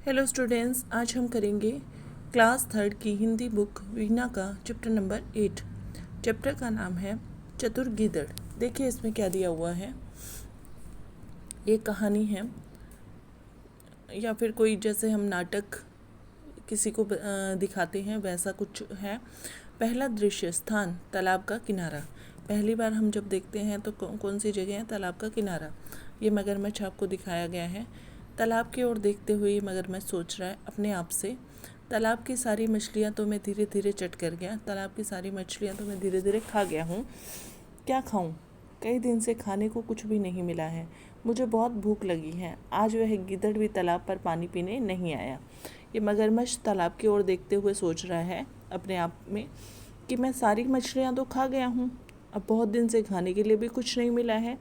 Hello students, आज हम करेंगे क्लास थर्ड की हिंदी बुक वीना का चैप्टर नंबर 8। चैप्टर का नाम है चतुर गीदड़। देखिए इसमें क्या दिया हुआ है। ये कहानी है या फिर कोई जैसे हम नाटक किसी को दिखाते हैं वैसा कुछ है। पहला दृश्य, स्थान तालाब का किनारा। पहली बार हम जब देखते हैं तो कौन सी जगह है? तालाब का किनारा। ये मगरमच्छ आपको दिखाया गया है। तालाब की ओर देखते हुए ये मगरमच्छ सोच रहा है अपने आप से, तालाब की सारी मछलियाँ तो मैं धीरे धीरे चट कर गया, तालाब की सारी मछलियाँ तो मैं धीरे धीरे खा गया हूँ। क्या खाऊं? कई दिन से खाने को कुछ भी नहीं मिला है। मुझे बहुत भूख लगी है। आज वह गिद्दड़ भी तालाब पर पानी पीने नहीं आया। ये मगरमच्छ तालाब की ओर देखते हुए सोच रहा है अपने आप में कि मैं सारी मछलियाँ तो खा गया हूँ, अब बहुत दिन से खाने के लिए भी कुछ नहीं मिला है।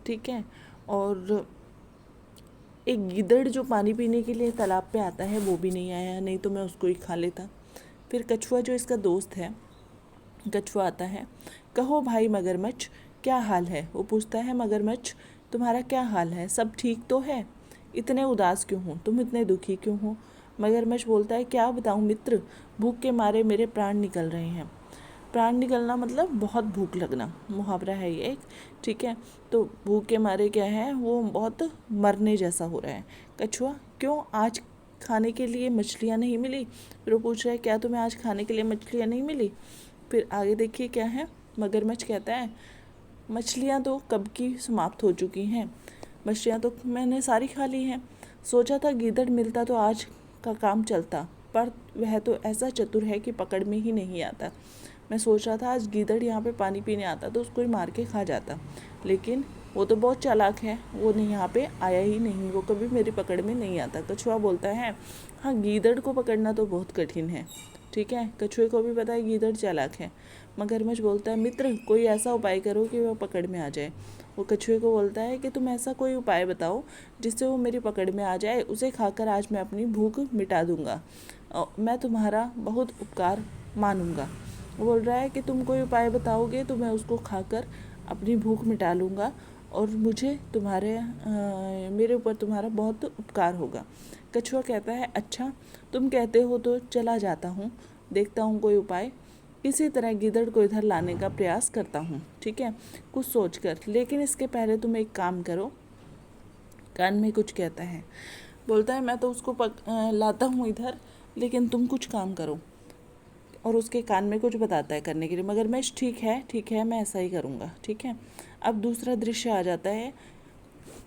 ठीक है। और एक गिद्दड़ जो पानी पीने के लिए तालाब पे आता है वो भी नहीं आया, नहीं तो मैं उसको ही खा लेता। फिर कछुआ जो इसका दोस्त है, कछुआ आता है। कहो भाई मगरमच्छ, क्या हाल है? वो पूछता है, मगरमच्छ तुम्हारा क्या हाल है? सब ठीक तो है? इतने उदास क्यों हो? तुम इतने दुखी क्यों हो? मगरमच्छ बोलता है, क्या बताऊं मित्र, भूख के मारे मेरे प्राण निकल रहे हैं। प्राण निकलना मतलब बहुत भूख लगना, मुहावरा है ये एक। ठीक है। तो भूख के मारे क्या है, वो बहुत मरने जैसा हो रहा है। कछुआ, क्यों आज खाने के लिए मछलियाँ नहीं मिली? फिर वो पूछ रहा है, क्या तुम्हें आज खाने के लिए मछलियाँ नहीं मिली? फिर आगे देखिए क्या है। मगरमच्छ कहता है, मछलियाँ तो कब की समाप्त हो चुकी हैं, मछलियाँ तो मैंने सारी खा ली हैं। सोचा था गीदड़ मिलता तो आज का काम चलता, पर वह तो ऐसा चतुर है कि पकड़ में ही नहीं आता। मैं सोच रहा था आज गीदड़ यहाँ पे पानी पीने आता तो उसको ही मार के खा जाता, लेकिन वो तो बहुत चालाक है, वो नहीं यहाँ पे आया ही नहीं, वो कभी मेरी पकड़ में नहीं आता। कछुआ बोलता है, हाँ गीदड़ को पकड़ना तो बहुत कठिन है। ठीक है, कछुए को भी पता है गीदड़ चालाक है। मगरमच्छ बोलता है, मित्र कोई ऐसा उपाय करो कि वह पकड़ में आ जाए। वो कछुए को बोलता है कि तुम ऐसा कोई उपाय बताओ जिससे वो मेरी पकड़ में आ जाए, उसे खाकर आज मैं अपनी भूख मिटा दूंगा, मैं तुम्हारा बहुत उपकार मानूंगा। वो बोल रहा है कि तुम कोई उपाय बताओगे तो मैं उसको खाकर अपनी भूख मिटा लूँगा और मुझे मेरे ऊपर तुम्हारा बहुत उपकार होगा। कछुआ कहता है, अच्छा तुम कहते हो तो चला जाता हूँ, देखता हूँ कोई उपाय, किसी तरह गिद्दड़ को इधर लाने का प्रयास करता हूँ। ठीक है, कुछ सोच कर, लेकिन इसके पहले तुम एक काम करो। कान में कुछ कहता है, बोलता है मैं तो उसको लाता हूँ इधर, लेकिन तुम कुछ काम करो। और उसके कान में कुछ बताता है करने के लिए। मगरमच्छ, ठीक है मैं ऐसा ही करूँगा। ठीक है। अब दूसरा दृश्य आ जाता है।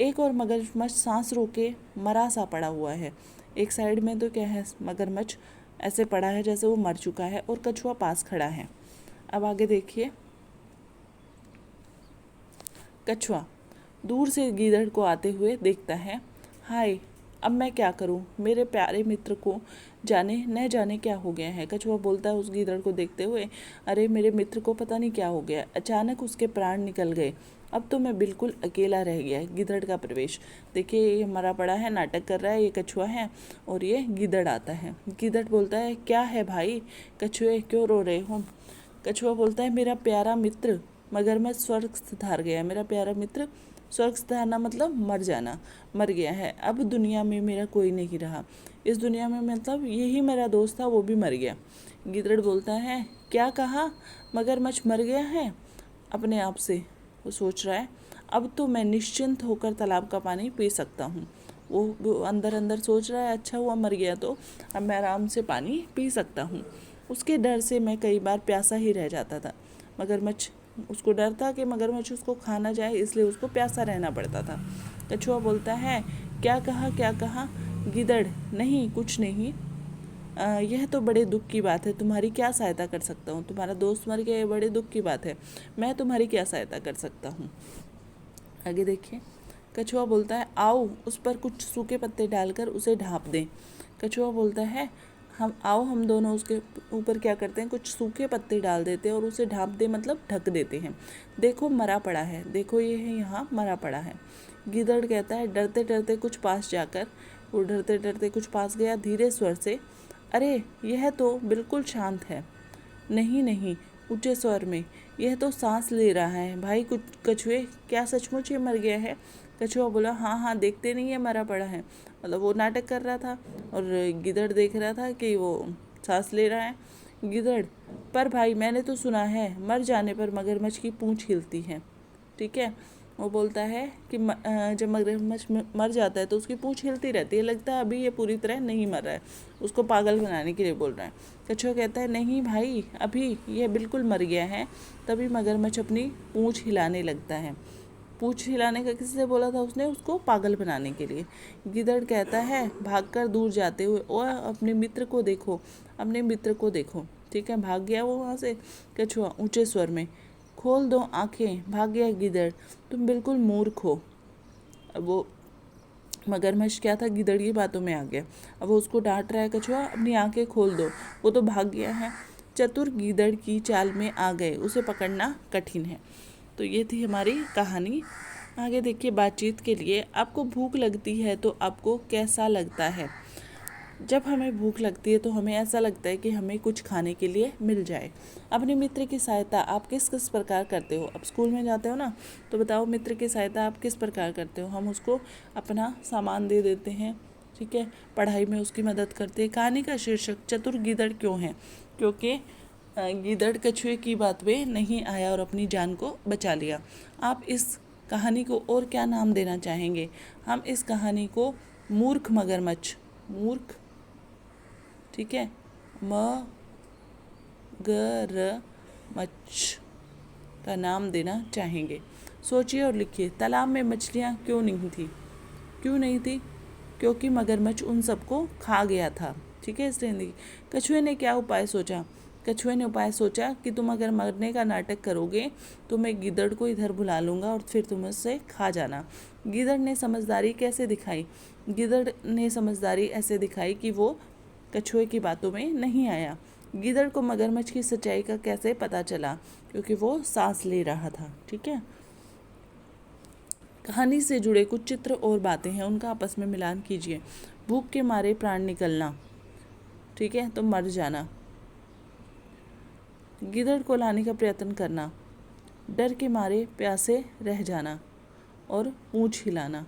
एक और मगरमच्छ सांस रोके मरा सा पड़ा हुआ है। एक साइड में तो क्या है, मगरमच्छ ऐसे पड़ा है जैसे वो मर चुका है और कछुआ पास खड़ा है। अब आगे देखिए। कछुआ दूर से गीदड़ को आते हुए देखता है। हाय, अब मैं क्या करूं? मेरे प्यारे मित्र को न जाने क्या हो गया है। कछुआ बोलता है उस गीदड़ को देखते हुए, अरे मेरे मित्र को पता नहीं क्या हो गया, अचानक उसके प्राण निकल गए, अब तो मैं बिल्कुल अकेला रह गया। गिदड़ का प्रवेश देखिए, ये मरा पड़ा है, नाटक कर रहा है, ये कछुआ है और ये गिदड़ आता है। गिदड़ बोलता है, क्या है भाई कछुए, क्यों रो रहे हो? कछुआ बोलता है, मेरा प्यारा मित्र मगरमच्छ स्वर्ग सिधार गया। मेरा प्यारा मित्र स्वर्ग सिधारना मतलब मर जाना, मर गया है, अब दुनिया में मेरा कोई नहीं रहा, इस दुनिया में मतलब यही मेरा दोस्त था वो भी मर गया। गिदड़ बोलता है, क्या कहा? मगरमच्छ मर गया है? अपने आप से वो सोच रहा है, अब तो मैं निश्चिंत होकर तालाब का पानी पी सकता हूँ। वो अंदर अंदर सोच रहा है, अच्छा हुआ मर गया तो अब मैं आराम से पानी पी सकता हूँ। उसके डर से मैं कई बार प्यासा ही रह जाता था। मगरमच्छ, उसको डर था कि मगरमच्छ उसको खा ना जाए, इसलिए उसको प्यासा रहना पड़ता था। कछुआ बोलता है, क्या कहा? गिदड़, नहीं कुछ नहीं, यह तो बड़े दुख की बात है, तुम्हारी क्या सहायता कर सकता हूँ? तुम्हारा दोस्त मर गया, ये बड़े दुख की बात है, मैं तुम्हारी क्या सहायता कर सकता हूँ? आगे देखिए। कछुआ बोलता है, आओ उस पर कुछ सूखे पत्ते डालकर उसे ढाँप दें। कछुआ बोलता है, हम दोनों उसके ऊपर क्या करते हैं, कुछ सूखे पत्ते डाल देते हैं और उसे ढाँप दे मतलब ढक देते हैं। देखो मरा पड़ा है, देखो ये है यहाँ मरा पड़ा है। गिदड़ कहता है, डरते डरते कुछ पास जाकर, वो डरते डरते कुछ पास गया, धीरे स्वर से, अरे यह तो बिल्कुल शांत है। नहीं, ऊंचे स्वर में, यह तो सांस ले रहा है। भाई कुछ कछुए, क्या सचमुच ये मर गया है? कछुआ बोला, हाँ देखते नहीं है मरा पड़ा है, मतलब वो नाटक कर रहा था। और गिदड़ देख रहा था कि वो सांस ले रहा है। गिदड़, पर भाई मैंने तो सुना है मर जाने पर मगरमच्छ की पूंछ हिलती है। ठीक है, वो बोलता है कि जब मगरमच्छ मर जाता है तो उसकी पूंछ हिलती रहती है, लगता है अभी ये पूरी तरह नहीं मर रहा है। उसको पागल बनाने के लिए बोल रहा है। कछुआ कहता है नहीं भाई, अभी ये बिल्कुल मर गया है। तभी मगरमच्छ अपनी पूंछ हिलाने लगता है। पूंछ हिलाने का किससे बोला था उसने? उसको पागल बनाने के लिए। गिदड़ कहता है भागकर दूर जाते हुए, ओ अपने मित्र को देखो, अपने मित्र को देखो। ठीक है, भाग गया वो वहाँ से। कछुआ ऊंचे स्वर में, खोल दो आंखें, भाग गया गिदड़, तुम बिल्कुल मूर्ख हो। अब वो मगरमच्छ क्या था, गिदड़ की बातों में आ गया। अब वो उसको डांट रहा है, कछुआ अपनी आंखें खोल दो, वो तो भाग गया है। चतुर गिदड़ की चाल में आ गए, उसे पकड़ना कठिन है। तो ये थी हमारी कहानी। आगे देखिए, बातचीत के लिए, आपको भूख लगती है तो आपको कैसा लगता है? जब हमें भूख लगती है तो हमें ऐसा लगता है कि हमें कुछ खाने के लिए मिल जाए। अपने मित्र की सहायता आप किस किस प्रकार करते हो? अब स्कूल में जाते हो ना, तो बताओ मित्र की सहायता आप किस प्रकार करते हो? हम उसको अपना सामान दे देते हैं, ठीक है, पढ़ाई में उसकी मदद करते हैं। कहानी का शीर्षक चतुर गीदड़ क्यों है? क्योंकि गीदड़ कछुए की बात में नहीं आया और अपनी जान को बचा लिया। आप इस कहानी को और क्या नाम देना चाहेंगे? हम इस कहानी को मूर्ख मगरमच्छ, मूर्ख, ठीक है, मगरमच्छ का नाम देना चाहेंगे। सोचिए और लिखिए, तालाब में मछलियाँ क्यों नहीं थी? क्यों नहीं थी? क्योंकि मगरमच्छ उन सबको खा गया था। ठीक है, इसलिए नहीं। कछुए ने क्या उपाय सोचा? कछुए ने उपाय सोचा कि तुम अगर मरने का नाटक करोगे तो मैं गिदड़ को इधर बुला लूँगा और फिर तुम उससे खा जाना। गिदड़ ने समझदारी कैसे दिखाई? गिदड़ ने समझदारी ऐसे दिखाई कि वो कछुए की बातों में नहीं आया। गिदड़ को मगरमच्छ की सच्चाई का कैसे पता चला? क्योंकि वो सांस ले रहा था। ठीक है, कहानी से जुड़े कुछ चित्र और बातें हैं, उनका आपस में मिलान कीजिए। भूख के मारे प्राण निकलना, ठीक है, तो मर जाना। गिदड़ को लाने का प्रयत्न करना, डर के मारे प्यासे रह जाना और पूंछ हिलाना।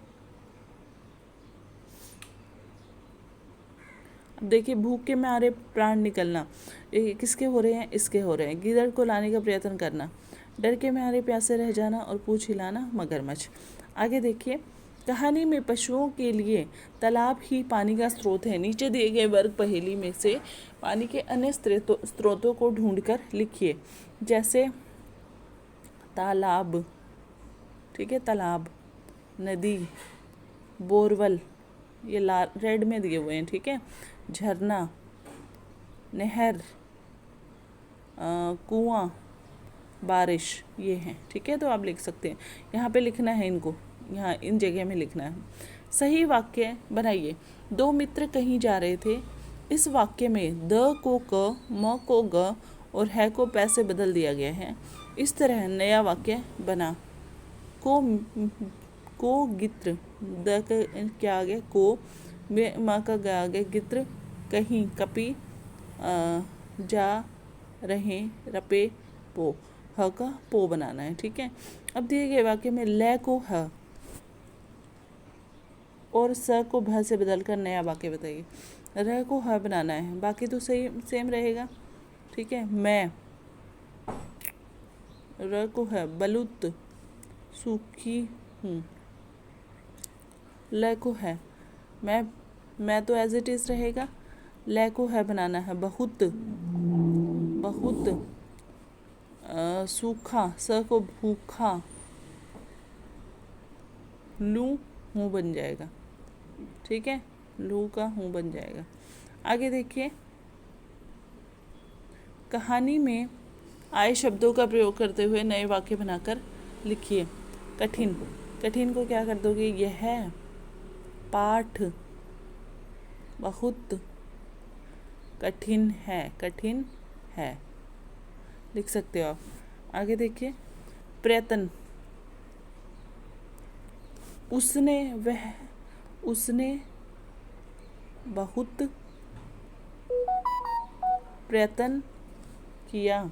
अब देखिए, भूख के मारे प्राण निकलना, ये किसके हो रहे हैं? इसके हो रहे हैं। गिदड़ को लाने का प्रयत्न करना, डर के मारे प्यासे रह जाना और पूंछ हिलाना, मगरमच्छ। आगे देखिए, कहानी में पशुओं के लिए तालाब ही पानी का स्रोत है। नीचे दिए गए वर्ग पहेली में से पानी के अन्य स्रोतों को ढूंढकर लिखिए। जैसे तालाब, ठीक है, तालाब, नदी, बोरवेल, ये लाल रेड में दिए हुए हैं, ठीक है, झरना, नहर, कुआं, बारिश, ये हैं। ठीक है, तो आप लिख सकते हैं, यहाँ पे लिखना है इनको, यहाँ इन जगह में लिखना है। सही वाक्य बनाइए। दो मित्र कहीं जा रहे थे। इस वाक्य में द को क, म को ग और है को पै से बदल दिया गया है। इस तरह नया वाक्य बना। को गित्र, द का क्या आ गया? को, म का ग आ गया, गित्र, कहीं, कपी, जा रहे, रपे, पो, ह का पो बनाना है। ठीक है, अब दिए गए वाक्य में ल को ह और स को भ से बदलकर नया वाक्य बताइए। र को ह बनाना है, बाकी तो सही सेम रहेगा। ठीक है, मैं, र को है बलुत, सूखी हूँ। ल को है मैं तो एज इट इज रहेगा। ल को है बनाना है बहुत, बहुत, सूखा, स को भूखा, लू हूँ बन जाएगा। ठीक है, लू का हूँ बन जाएगा। आगे देखिए, कहानी में आए शब्दों का प्रयोग करते हुए नए वाक्य बनाकर लिखिए। कठिन, कठिन को क्या कर दोगे? यह पाठ बहुत कठिन है, कठिन है, लिख सकते हो आप। आगे देखिए, प्रयत्न, उसने बहुत प्रयत्न किया।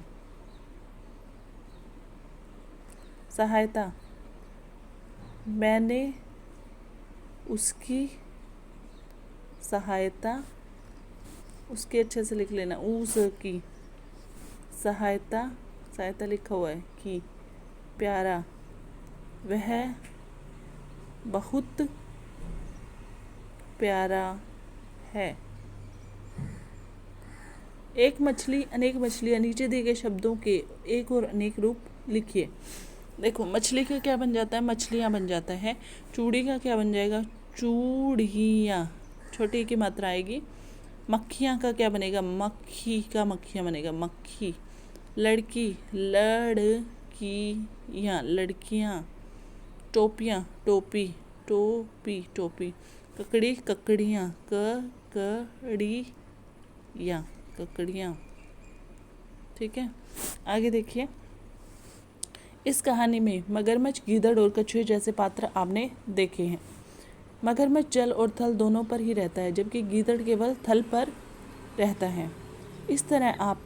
सहायता, मैंने उसकी सहायता, उसके अच्छे से लिख लेना, ऊस की सहायता, सहायता लिखा हुआ है की, प्यारा वह बहुत प्यारा है। एक मछली अनेक मछलियाँ, नीचे दिए गए शब्दों के एक और अनेक रूप लिखिए। देखो मछली का क्या बन जाता है, मछलियाँ बन जाता है। चूड़ी का क्या बन जाएगा, चूड़ियाँ, छोटी की मात्रा आएगी। मक्खियाँ का क्या बनेगा, मक्खी का मक्खियाँ बनेगा, मक्खी। लड़की, लड़कियाँ, लड़कियाँ। टोपियाँ, टोपी, टोपी, टोपी। ककड़ी, ककड़ियाँ, ककड़ियाँ, ककड़ियाँ। ठीक है, आगे देखिए। इस कहानी में मगरमच्छ, गीदड़ और कछुए जैसे पात्र आपने देखे हैं। मगरमच्छ जल और थल दोनों पर ही रहता है, जबकि गीदड़ केवल थल पर रहता है। इस तरह आप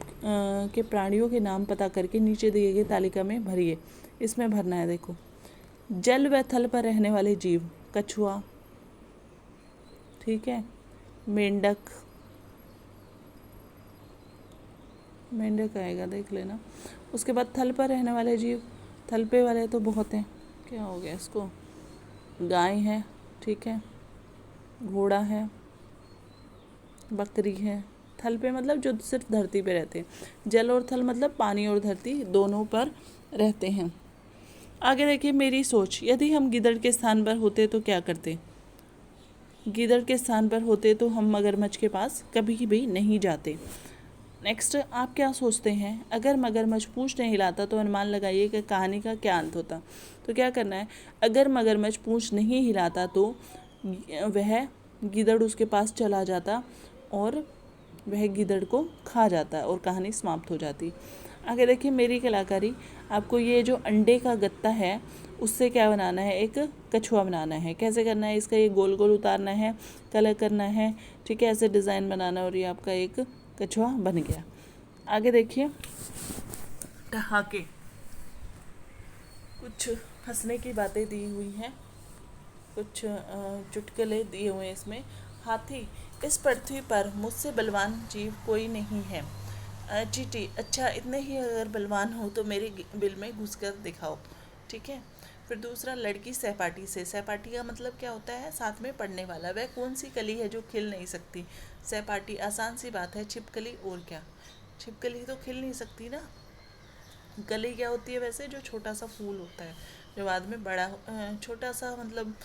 के प्राणियों के नाम पता करके नीचे दिए गए तालिका में भरिए। इसमें भरना है, देखो। जल व थल पर रहने वाले जीव, कछुआ, ठीक है, मेंढक, मेंढक आएगा, देख लेना। उसके बाद थल पर रहने वाले जीव, थल पे वाले तो बहुत हैं, क्या हो गया इसको, गाय है, ठीक है, घोड़ा है, बकरी है। थल पे मतलब जो सिर्फ धरती पे रहते हैं। जल और थल मतलब पानी और धरती दोनों पर रहते हैं। आगे देखिए, मेरी सोच, यदि हम गीदड़ के स्थान पर होते तो क्या करते। गीदड़ के स्थान पर होते तो हम मगरमच्छ के पास कभी भी नहीं जाते। नेक्स्ट, आप क्या सोचते हैं, अगर मगरमच्छ पूंछ नहीं हिलाता तो अनुमान लगाइए कि कहानी का क्या अंत होता। तो क्या करना है, अगर मगरमच्छ पूंछ नहीं हिलाता तो वह गीदड़ उसके पास चला जाता और वह गीदड़ को खा जाता और कहानी समाप्त हो जाती। आगे देखिए, मेरी कलाकारी, आपको ये जो अंडे का गत्ता है उससे क्या बनाना है, एक कछुआ बनाना है। कैसे करना है, इसका ये गोल गोल उतारना है, कलर करना है, ठीक है, ऐसे डिज़ाइन बनाना है और ये आपका एक कछुआ बन गया। आगे देखिए, ठहाके, कुछ हंसने की बातें दी हुई हैं, कुछ चुटकुले दिए हुए हैं इसमें। हाथी, इस पृथ्वी पर मुझसे बलवान जीव कोई नहीं है। चींटी, अच्छा इतने ही अगर बलवान हो तो मेरे बिल में घुसकर दिखाओ, ठीक है। फिर दूसरा, लड़की सहपाठी से, सहपाठी का मतलब क्या होता है, साथ में पढ़ने वाला। वह कौन सी कली है जो खिल नहीं सकती। सहपाठी, आसान सी बात है, छिपकली, और क्या, छिपकली तो खिल नहीं सकती ना। कली क्या होती है वैसे, जो छोटा सा फूल होता है, जो बाद में बड़ा छोटा सा मतलब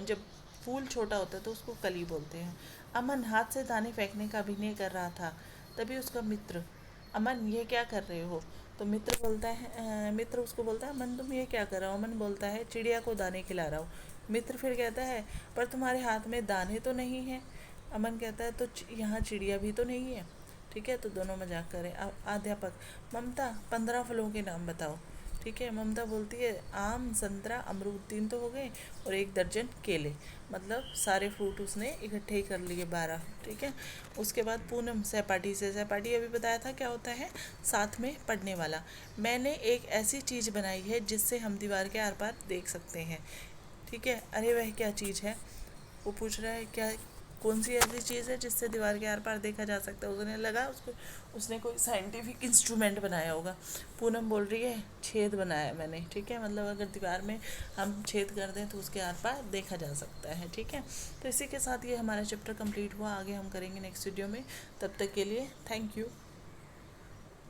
जब फूल छोटा होता है तो उसको कली बोलते हैं। अमन हाथ से दाने फेंकने का अभिनय कर रहा था, तभी उसका मित्र, अमन ये क्या कर रहे हो, तो मित्र बोलता है, मित्र उसको बोलता है, अमन तुम ये क्या कर रहे हो। अमन बोलता है, चिड़िया को दाने खिला रहा हूँ। मित्र फिर कहता है, पर तुम्हारे हाथ में दाने तो नहीं हैं। अमन कहता है, तो यहाँ चिड़िया भी तो नहीं है, ठीक है। तो दोनों मजाक करें। अध्यापक, ममता 15 फलों के नाम बताओ, ठीक है। ममता बोलती है, आम, संतरा, अमरूद, 3 तो हो गए, और 1 दर्जन केले, मतलब सारे फ्रूट उसने इकट्ठे ही कर लिए, 12, ठीक है। उसके बाद पूनम सहपाठी से, सहपाठी अभी बताया था क्या होता है, साथ में पढ़ने वाला। मैंने एक ऐसी चीज़ बनाई है जिससे हम दीवार के आर पार देख सकते हैं, ठीक है। अरे वह क्या चीज़ है, वो पूछ रहा है, क्या कौन सी ऐसी चीज़ है जिससे दीवार के आर पार देखा जा सकता है। उसने लगा उसको, उसने कोई साइंटिफिक इंस्ट्रूमेंट बनाया होगा। पूनम बोल रही है, छेद बनाया मैंने, ठीक है, मतलब अगर दीवार में हम छेद कर दें तो उसके आर पार देखा जा सकता है, ठीक है। तो इसी के साथ ये हमारा चैप्टर कंप्लीट हुआ। आगे हम करेंगे नेक्स्ट वीडियो में, तब तक के लिए थैंक यू।